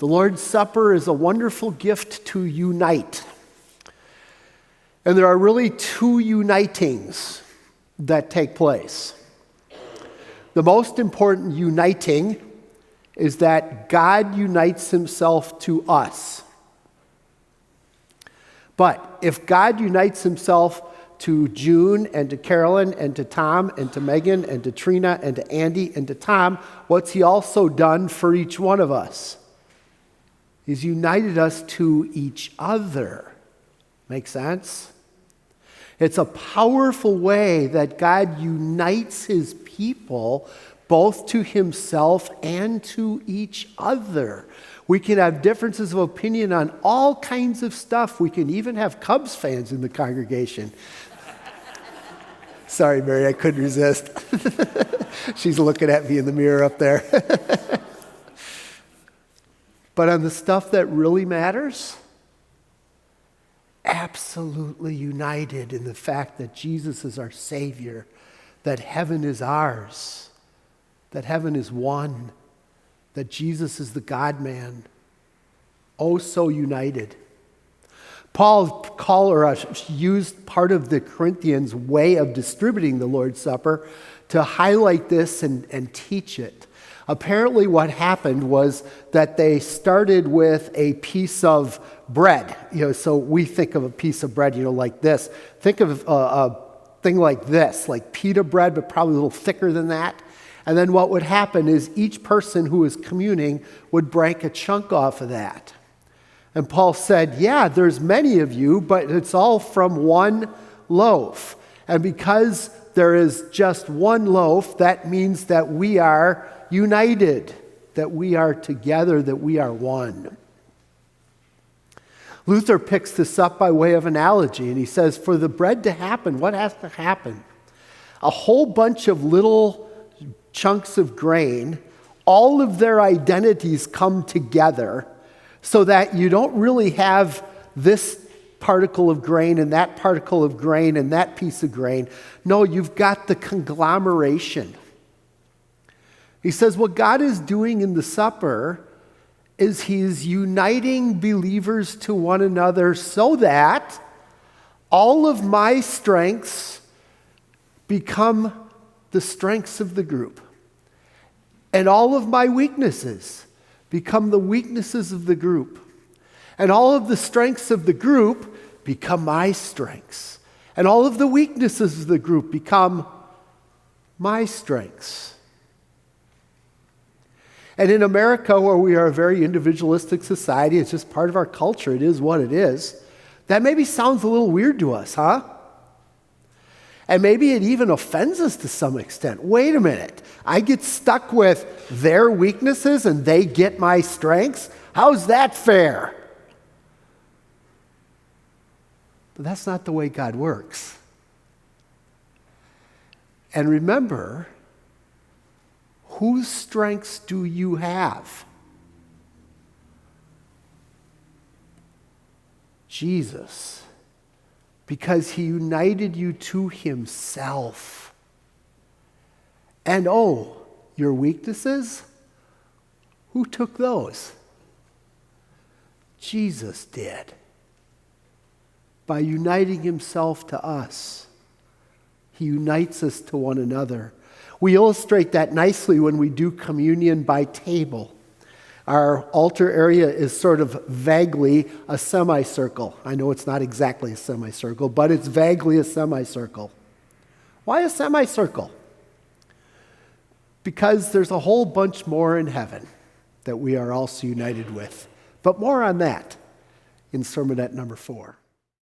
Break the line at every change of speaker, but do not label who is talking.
The Lord's Supper is a wonderful gift to unite. And there are really two unitings that take place. The most important uniting is that God unites himself to us. But if God unites himself to June and to Carolyn and to Tom and to Megan and to Trina and to Andy and to Tom, what's he also done for each one of us? He's united us to each other. Make sense? It's a powerful way that God unites his people both to himself and to each other. We can have differences of opinion on all kinds of stuff. We can even have Cubs fans in the congregation. Sorry, Mary, I couldn't resist. She's looking at me in the mirror up there. But on the stuff that really matters, absolutely united in the fact that Jesus is our Savior, that heaven is ours, that heaven is one, that Jesus is the God-man. Oh, so united. Paul used part of the Corinthians' way of distributing the Lord's Supper to highlight this and teach it. Apparently what happened was that they started with a piece of bread. So we think of a piece of bread, like this. Think of a thing like this, like pita bread, but probably a little thicker than that. And then what would happen is each person who was communing would break a chunk off of that. And Paul said, yeah, there's many of you, but it's all from one loaf. And because there is just one loaf, that means that we are united, that we are together, that we are one. Luther picks this up by way of analogy, and he says, for the bread to happen, what has to happen? A whole bunch of little chunks of grain, all of their identities come together so that you don't really have this particle of grain and that particle of grain and that piece of grain. No, you've got the conglomeration. He says what God is doing in the supper is he's uniting believers to one another so that all of my strengths become the strengths of the group. And all of my weaknesses become the weaknesses of the group. And all of the strengths of the group become my strengths. And all of the weaknesses of the group become my strengths. And in America, where we are a very individualistic society, it's just part of our culture, it is what it is, that maybe sounds a little weird to us, huh? And maybe it even offends us to some extent. Wait a minute, I get stuck with their weaknesses and they get my strengths? How's that fair? But that's not the way God works. And remember, whose strengths do you have? Jesus. Because he united you to himself. And your weaknesses? Who took those? Jesus did. By uniting himself to us. He unites us to one another. We illustrate that nicely when we do communion by table. Our altar area is sort of vaguely a semicircle. I know it's not exactly a semicircle, but it's vaguely a semicircle. Why a semicircle? Because there's a whole bunch more in heaven that we are also united with. But more on that in Sermonette number 4.